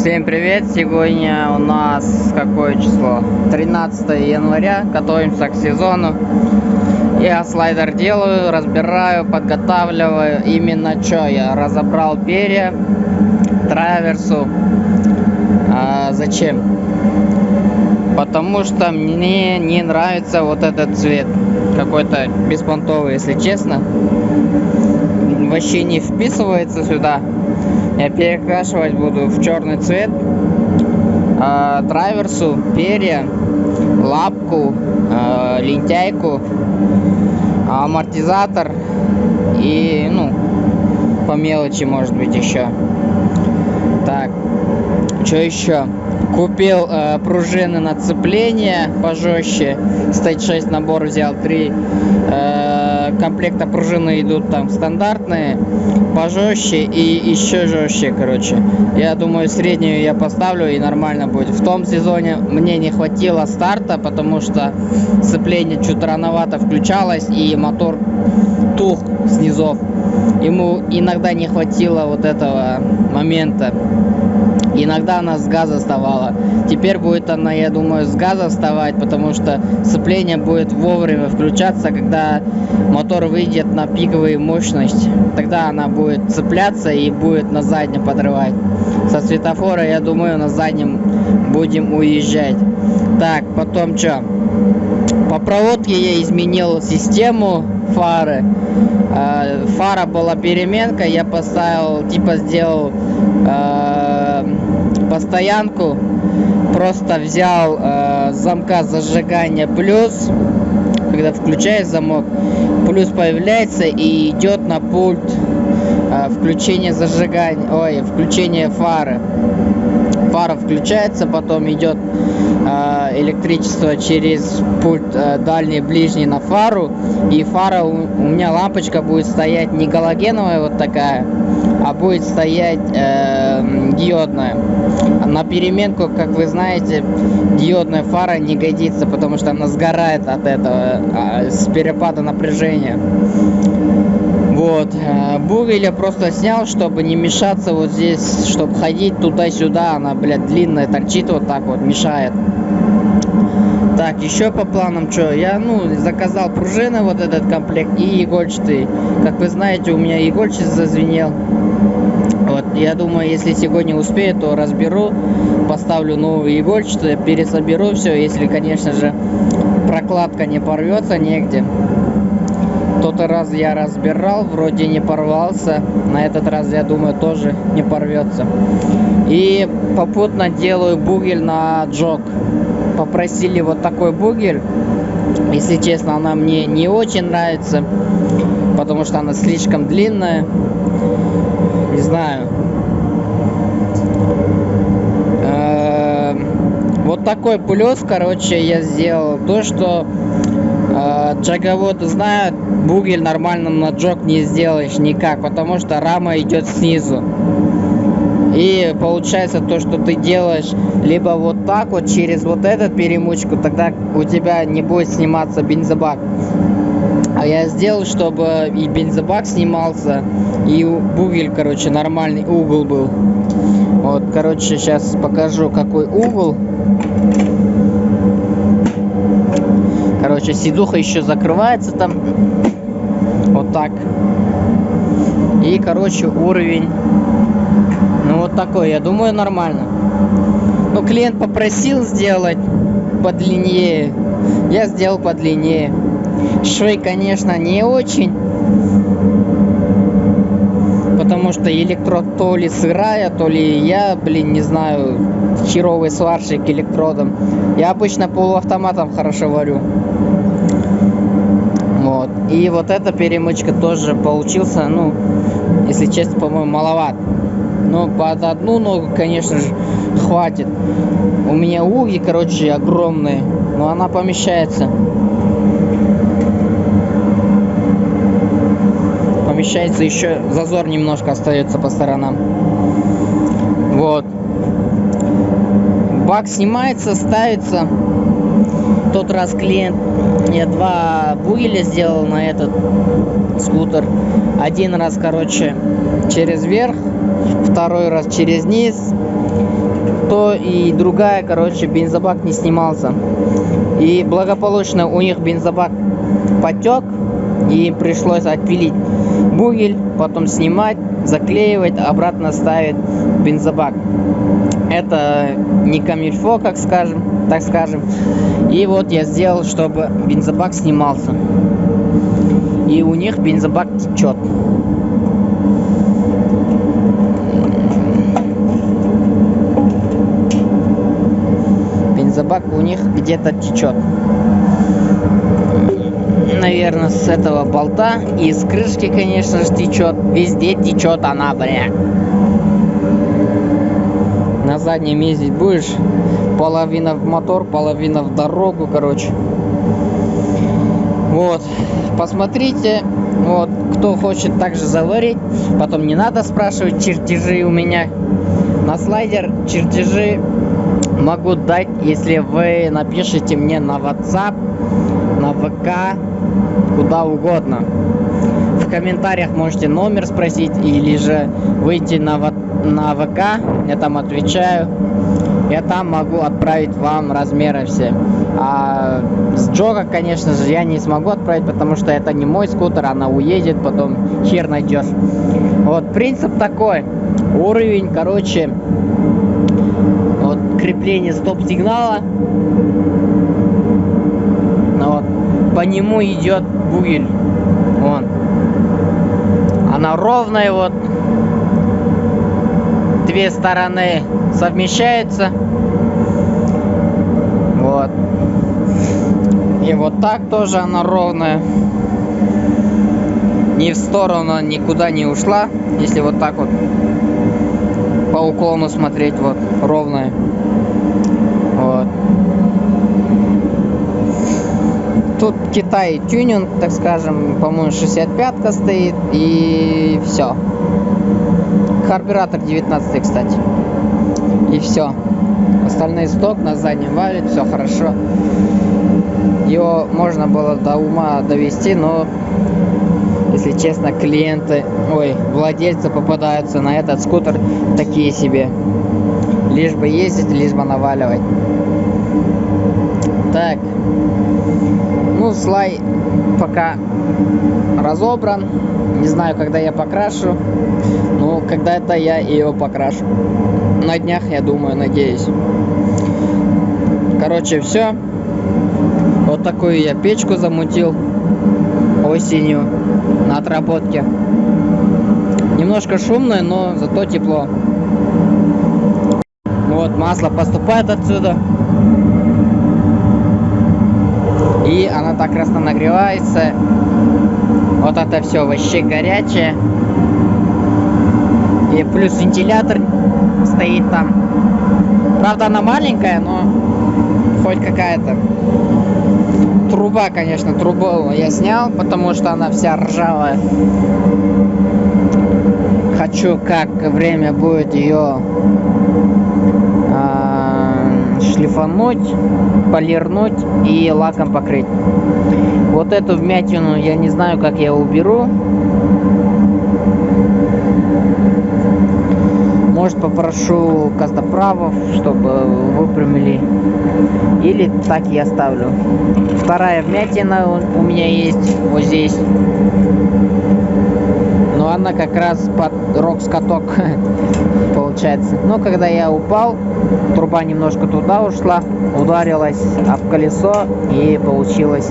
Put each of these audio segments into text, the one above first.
Всем привет! Сегодня у нас какое число? 13 января. Готовимся к сезону. Я слайдер делаю, разбираю, подготавливаю. Именно что я разобрал перья, траверсу. Зачем? Потому что мне не нравится вот этот цвет. Какой-то беспонтовый, если честно. Вообще не вписывается сюда. Я перекрашивать буду в черный цвет. Траверсу, перья, лапку, лентяйку, амортизатор и, по мелочи, может быть, еще. Так, что еще? Купил пружины на цепление пожестче. Стоит 6 набор, взял 3 комплекта пружины, идут там стандартные, пожестче и еще жестче, короче. Я думаю, среднюю я поставлю и нормально будет. В том сезоне мне не хватило старта, потому что сцепление чуть рановато включалось и мотор тух с низов. Ему иногда не хватило вот этого момента. Иногда она с газа вставала. Теперь будет она, я думаю, с газа вставать, потому что сцепление будет вовремя включаться, когда мотор выйдет на пиковую мощность. Тогда она будет цепляться и будет на заднем подрывать. Со светофора, я думаю, на заднем будем уезжать. Так, потом что? По проводке я изменил систему фары. Фара была переменка, я поставил, сделал постоянку, просто взял замка зажигания плюс, когда включаешь замок, плюс появляется и идет на пульт включения зажигания, включения фары. Фара включается, потом идет электричество через пульт дальний, ближний на фару, и фара у меня лампочка будет стоять не галогеновая вот такая, а будет стоять диодная. На переменку, как вы знаете, диодная фара не годится, потому что она сгорает от этого, с перепада напряжения. Вот, бугель я просто снял, чтобы не мешаться вот здесь, чтобы ходить туда-сюда, она, длинная, торчит вот так вот, мешает. Так, еще по планам, что, я, заказал пружины, вот этот комплект, и игольчатый. Как вы знаете, у меня игольчатый зазвенел. Вот, я думаю, если сегодня успею, то разберу, поставлю новые игольчатые, пересоберу все, если, конечно же, прокладка не порвется негде. Тот раз я разбирал, вроде не порвался. На этот раз, я думаю, тоже не порвется. И попутно делаю бугель на джок. Попросили вот такой бугель. Если честно, она мне не очень нравится, потому что она слишком длинная. Не знаю. Вот такой плюс, короче, я сделал. То, что джаговоды знают, бугель нормально на джок не сделаешь никак, потому что рама идет снизу. И получается то, что ты делаешь либо вот так вот через вот эту перемычку, тогда у тебя не будет сниматься бензобак. А я сделал, чтобы и бензобак снимался, и бугель, короче, нормальный угол был. Вот, короче, сейчас покажу, какой угол. Короче, сидуха еще закрывается там. Вот так. И, короче, уровень. Вот такой, я думаю, нормально. Клиент попросил сделать подлиннее. Я сделал подлиннее. Швей, конечно, не очень. Потому что электрод то ли сырая, то ли я, не знаю, херовый сварщик электродом. Я обычно полуавтоматом хорошо варю. Вот. И вот эта перемычка тоже получился, если честно, по-моему, маловат. Под одну ногу, конечно же, хватит. У меня уги, короче, огромные, но она помещается. Помещается, еще зазор немножко остается по сторонам. Вот. Бак снимается, ставится. В тот раз клиент, я 2 бугеля сделал на этот скутер. Один раз, короче, через верх, второй раз через низ. то и другая, короче, бензобак не снимался. И благополучно у них бензобак потек, и пришлось отпилить бугель, потом снимать, заклеивать, обратно ставить бензобак. Это не камильфо, так скажем. И вот я сделал, чтобы бензобак снимался. И у них бензобак течет. Бензобак у них где-то течет. Наверное, с этого болта и с крышки, конечно же, течет. Везде течет она, бля. На заднем ездить будешь, половина в мотор, половина в дорогу, короче. Вот, посмотрите, вот, кто хочет также заварить, потом не надо спрашивать чертежи у меня. На слайдер чертежи могу дать, если вы напишите мне на WhatsApp, на ВК, куда угодно. В комментариях можете номер спросить, или же выйти на ВК, я там отвечаю. Я там могу отправить вам размеры все. А с Джога, конечно же, я не смогу отправить, потому что это не мой скутер, она уедет, потом хер найдешь. Вот, принцип такой. Уровень, короче, вот, крепление стоп-сигнала. Вот, по нему идет бугель. Вон. Она ровная, вот. Две стороны совмещаются. Вот. И вот так тоже она ровная. Ни в сторону, никуда не ушла. Если вот так вот по уклону смотреть, вот, ровная. Вот. Тут Китай тюнинг, так скажем, по-моему, 65-ка стоит, и все. Карбюратор 19, кстати. И все. Остальной сток на заднем валит, все хорошо. Его можно было до ума довести, но, если честно, владельцы попадаются на этот скутер такие себе. Лишь бы ездить, лишь бы наваливать. Так. Ну, слай пока разобран. Не знаю, когда я покрашу. Но когда-то я ее покрашу. На днях, я думаю, надеюсь. Короче, все. Вот такую я печку замутил осенью на отработке. Немножко шумная, но зато тепло. Вот, масло поступает отсюда. И она так красно нагревается. Вот это все вообще горячее. И плюс вентилятор стоит там. Правда, она маленькая, но хоть какая-то. Труба, конечно, трубу я снял, потому что она вся ржавая. Хочу, как время будет, ее шлифануть, полирнуть и лаком покрыть. Вот эту вмятину я не знаю, как я уберу. Может, попрошу костоправов, чтобы выпрямили. Или так я оставлю. Вторая вмятина у меня есть вот здесь. Но она как раз под рокс-каток получается. Но когда я упал, труба немножко туда ушла, ударилась об колесо и получилось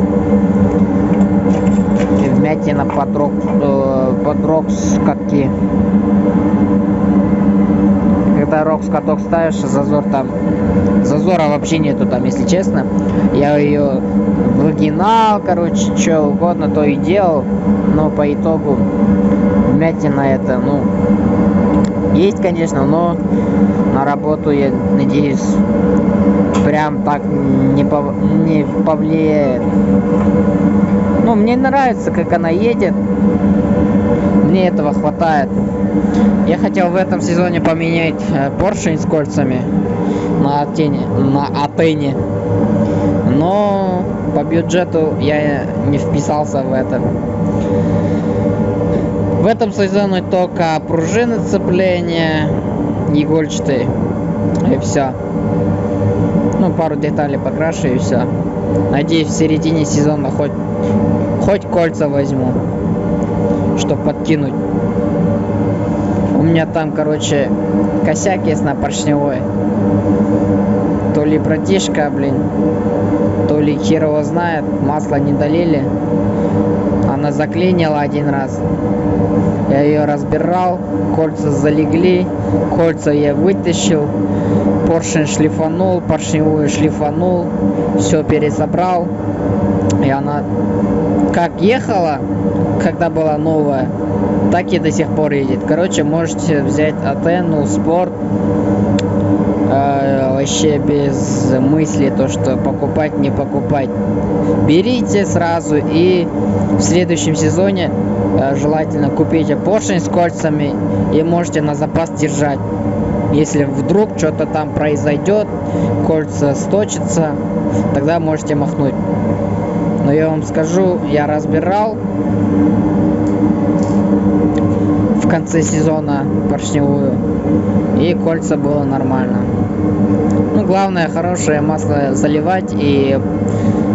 вмятина под рокс-катки. Когда рокс-каток ставишь, зазора вообще нету там, если честно. Я ее выгинал, короче, что угодно, то и делал, но по итогу вмятина это, ну, есть, конечно, но на работу, я надеюсь, прям так не повлияет. Ну, мне нравится, как она едет. Мне этого хватает. Я хотел в этом сезоне поменять поршень с кольцами на Атене. Но по бюджету я не вписался в это. В этом сезоне только пружины сцепления игольчатые. И все. Ну, пару деталей покрашу и все. Надеюсь, в середине сезона хоть кольца возьму, чтобы подкинуть. У меня там, короче, косяк есть на поршневой. То ли братишка, блин, то ли хер его знает, масло не долили. Она заклинила один раз. Я ее разбирал, кольца залегли, кольца я вытащил, поршень шлифанул, поршневую шлифанул, все пересобрал. И она как ехала, когда была новая, так и до сих пор едет. Короче, можете взять Атену Спорт. Вообще без мысли, то что покупать, не покупать. Берите сразу, и в следующем сезоне желательно купите поршень с кольцами и можете на запас держать. Если вдруг что-то там произойдет, кольца сточатся, тогда можете махнуть. Но я вам скажу, я разбирал в конце сезона поршневую, и кольца было нормально. Ну, главное, хорошее масло заливать и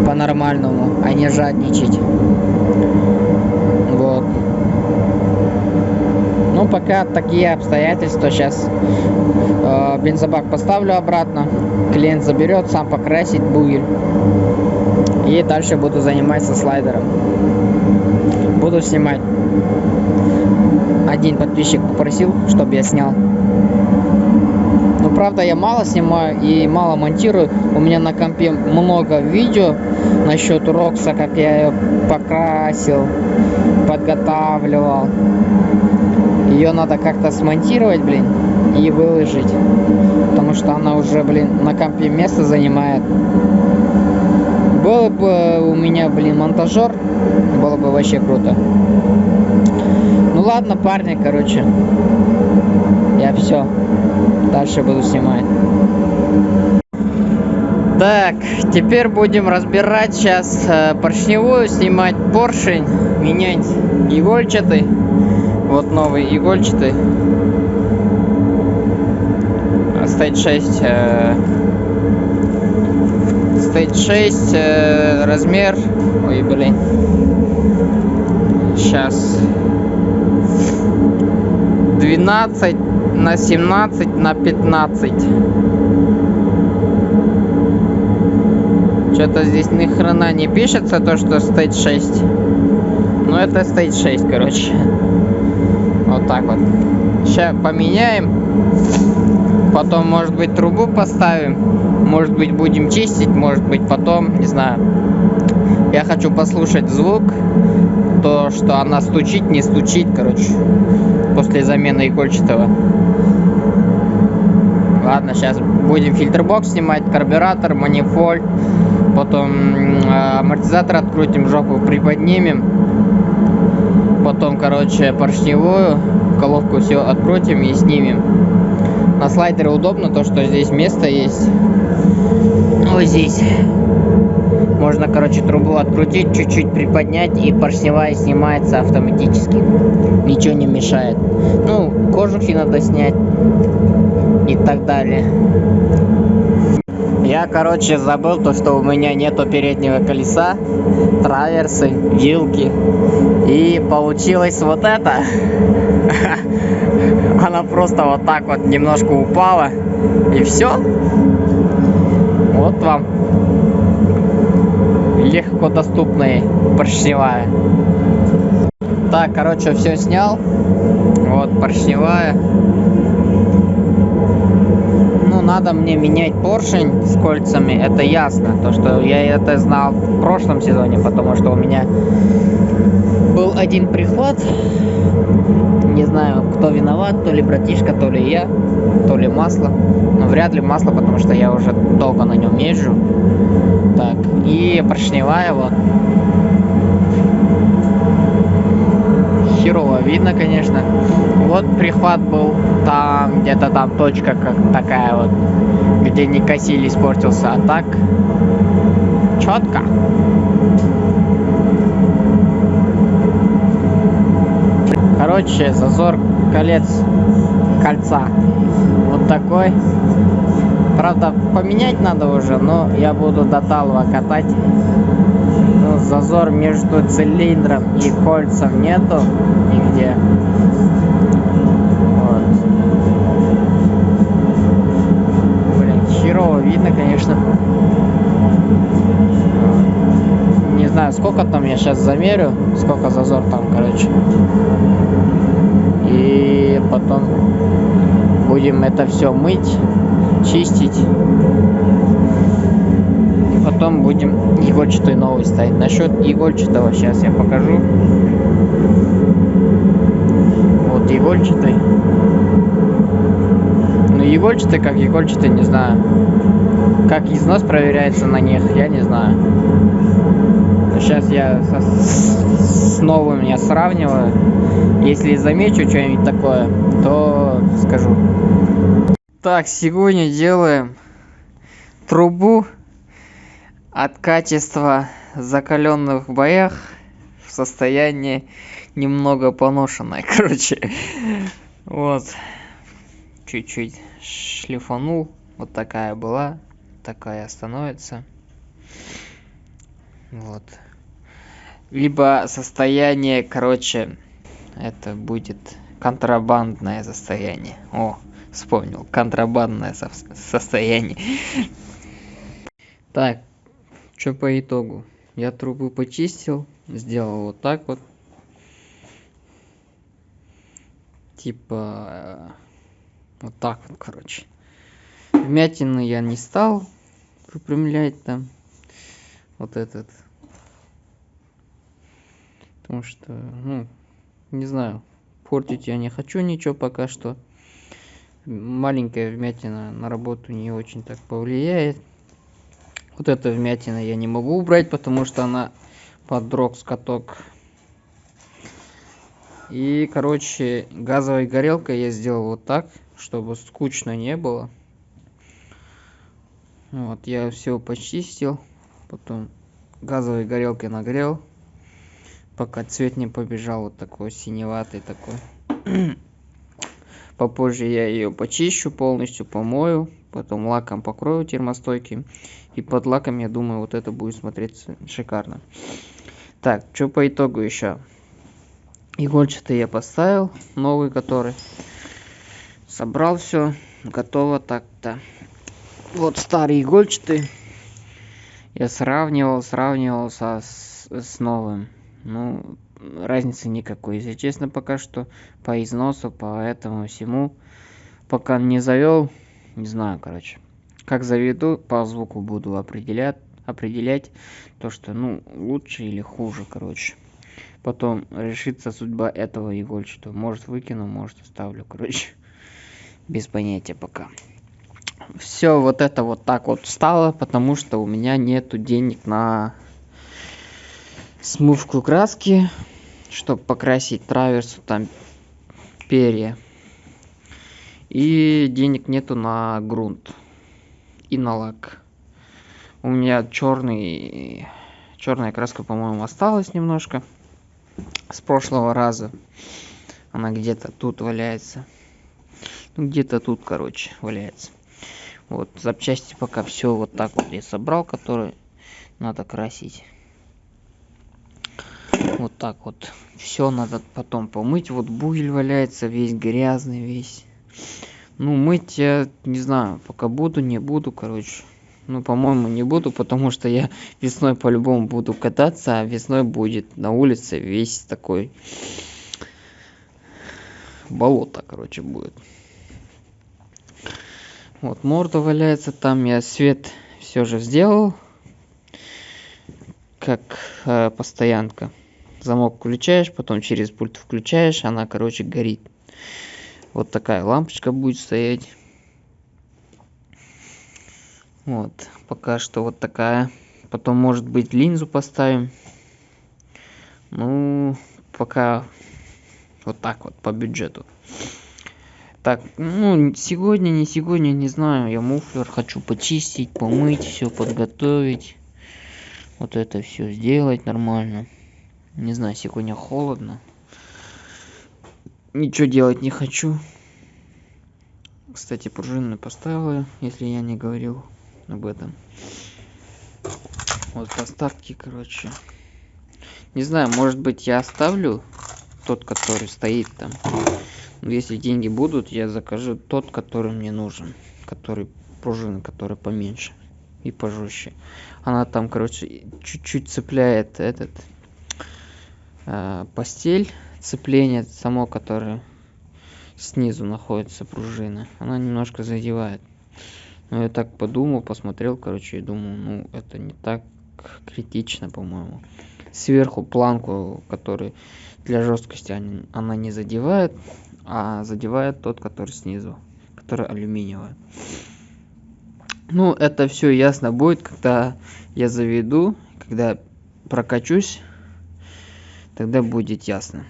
по-нормальному, а не жадничать. Вот. Ну, пока такие обстоятельства. Сейчас бензобак поставлю обратно, клиент заберет, сам покрасит бугель. И дальше буду заниматься слайдером. Буду снимать. Один подписчик попросил, чтобы я снял. Ну, правда, я мало снимаю и мало монтирую. У меня на компе много видео насчет Рокса, как я ее покрасил, подготавливал. Ее надо как-то смонтировать, блин, и выложить. Потому что она уже, блин, на компе место занимает. Был бы у меня, блин, монтажер, было бы вообще круто. Ну ладно, парни, короче. Я все. Дальше буду снимать. Так, теперь будем разбирать сейчас поршневую, снимать поршень, менять игольчатый. Вот новый игольчатый. Стоит 6. Стоит 6 размер. Ой, блин. Сейчас 12 на 17 на 15. Что-то здесь ни хрена не пишется, то что стоит 6. Но это стоит 6, короче. Вот так вот. Сейчас поменяем. Потом, может быть, трубу поставим. Может быть, будем чистить. Может быть, потом, не знаю. Я хочу послушать звук. То, что она стучит, не стучит, короче. После замены игольчатого. Ладно, сейчас будем фильтрбокс снимать, карбюратор, манифольд. Потом амортизатор открутим, жопу приподнимем. Потом, короче, поршневую, головку все открутим и снимем. На слайдере удобно, то что здесь место есть. Вот здесь. Можно, короче, трубу открутить, чуть-чуть приподнять, и поршневая снимается автоматически. Ничего не мешает. Ну, кожухи надо снять и так далее. Я, короче, забыл то, что у меня нету переднего колеса, траверсы, вилки. И получилось вот это. Она просто вот так вот немножко упала. И все. Вот вам легко доступная поршневая. Так, короче, все снял. Вот поршневая. Ну, надо мне менять поршень с кольцами, это ясно. То, что я это знал в прошлом сезоне, потому что у меня был один прихват. Не знаю, кто виноват, то ли братишка, то ли я, то ли масло. Но вряд ли масло, потому что я уже долго на нем езжу. Так, и поршневая вот. Херово видно, конечно. Вот прихват был там, где-то там точка как такая вот, где не косили, испортился. А так четко. Короче, зазор кольца вот такой. Правда, поменять надо уже, но я буду до талого катать. Ну, зазор между цилиндром и кольцем нету нигде. Вот. Блин, херово видно, конечно. Не знаю, сколько там, я сейчас замерю, сколько зазор там, короче. И потом будем это все мыть, чистить. И потом будем игольчатый новый ставить. Насчет игольчатого сейчас я покажу. Вот игольчатый. Ну, игольчатый как игольчатый, не знаю. Как износ проверяется на них, я не знаю. Сейчас я с новым я сравниваю. Если замечу что-нибудь такое, то скажу. Так, сегодня делаем трубу от качества закаленных в боях в состоянии немного поношенной. Короче, вот. Чуть-чуть шлифанул. Вот такая была. Такая становится. Вот. Либо состояние, короче, это будет контрабандное состояние. О, вспомнил. Контрабандное состояние. Так, что по итогу? Я трубу почистил. Сделал вот так вот. Типа, вот так вот, короче. Вмятины я не стал выпрямлять там. Вот этот. Потому что, ну, не знаю, портить я не хочу ничего пока что. Маленькая вмятина на работу не очень так повлияет. Вот эта вмятина я не могу убрать, потому что она подрог скаток. И, короче, газовой горелкой я сделал вот так, чтобы скучно не было. Вот, я все почистил. Потом газовой горелкой нагрел. Пока цвет не побежал, вот такой синеватый такой. Попозже я ее почищу полностью, помою, потом лаком покрою термостойким, и под лаком, я думаю, вот это будет смотреться шикарно. Так, что по итогу еще? Игольчатый я поставил, новый который. Собрал все, готово так-то. Вот старый игольчатый я сравнивал с новым. Ну, разницы никакой, если честно, пока что по износу, по этому всему. Пока не завел, не знаю, короче. Как заведу, по звуку буду определять то, что, ну, лучше или хуже, короче. Потом решится судьба этого игольчатого. Может выкину, может оставлю, короче. Без понятия пока. Все вот это вот так вот встало, потому что у меня нету денег на смывку краски, чтобы покрасить траверсу, там перья. И денег нету на грунт и на лак. У меня черная краска, по-моему, осталась немножко с прошлого раза. Она где-то тут валяется. Ну, где-то тут, короче, валяется. Вот, запчасти пока все вот так вот я собрал, которые надо красить. Вот так вот. Все надо потом помыть. Вот бугель валяется, весь грязный, весь. Ну, мыть я не знаю, пока буду, не буду, короче. Ну, по-моему, не буду, потому что я весной по-любому буду кататься, а весной будет на улице весь такой болото, короче, будет. Вот морда валяется там, я свет все же сделал, как постоянка. Замок включаешь, потом через пульт включаешь, она, короче, горит. Вот такая лампочка будет стоять. Вот, пока что вот такая. Потом, может быть, линзу поставим. Ну, пока вот так вот, по бюджету. Так, ну, сегодня, не знаю. Я муфлер хочу почистить, помыть, все подготовить. Вот это все сделать нормально. Не знаю, сегодня холодно. Ничего делать не хочу. Кстати, пружины поставила, если я не говорил об этом. Вот поставки, короче. Не знаю, может быть, я оставлю тот, который стоит там. Но если деньги будут, я закажу тот, который мне нужен. Который пружины, который поменьше и пожестче. Она там, короче, чуть-чуть цепляет этот постель, цепление само, которое снизу находится пружина. Она немножко задевает. Но я так подумал, посмотрел, короче, и думаю, ну, это не так критично, по-моему. Сверху планку, который для жесткости она не задевает, а задевает тот, который снизу, который алюминиевый. Ну, это все ясно будет, когда я заведу, когда прокачусь, тогда будет ясно.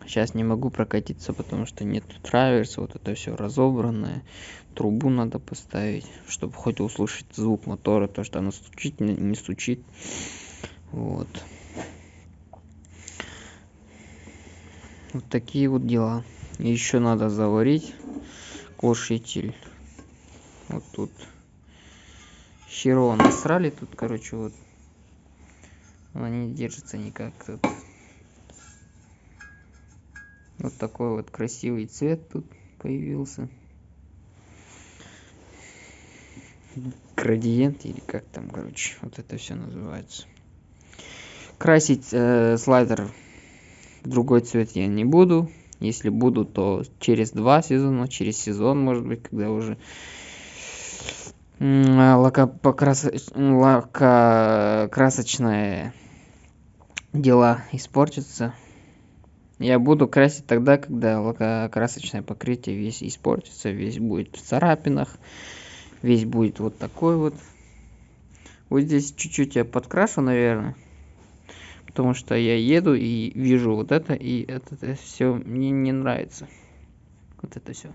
Сейчас не могу прокатиться, потому что нет траверса, вот это все разобранное. Трубу надо поставить, чтобы хоть услышать звук мотора, то что оно стучит, не стучит. Вот. Вот такие вот дела. Еще надо заварить глушитель. Вот тут. Херово насрали тут, короче, вот. Она не держится никак тут. Вот такой вот красивый цвет тут появился. Градиент или как там, короче, вот это все называется. Красить слайдер в другой цвет я не буду. Если буду, то через 2 сезона, через сезон, может быть, когда уже лакокрасочные дела испортятся. Я буду красить тогда, когда лакокрасочное покрытие весь испортится, весь будет в царапинах, весь будет вот такой вот. Вот здесь чуть-чуть я подкрашу, наверное, потому что я еду и вижу вот это, и это все мне не нравится. Вот это все.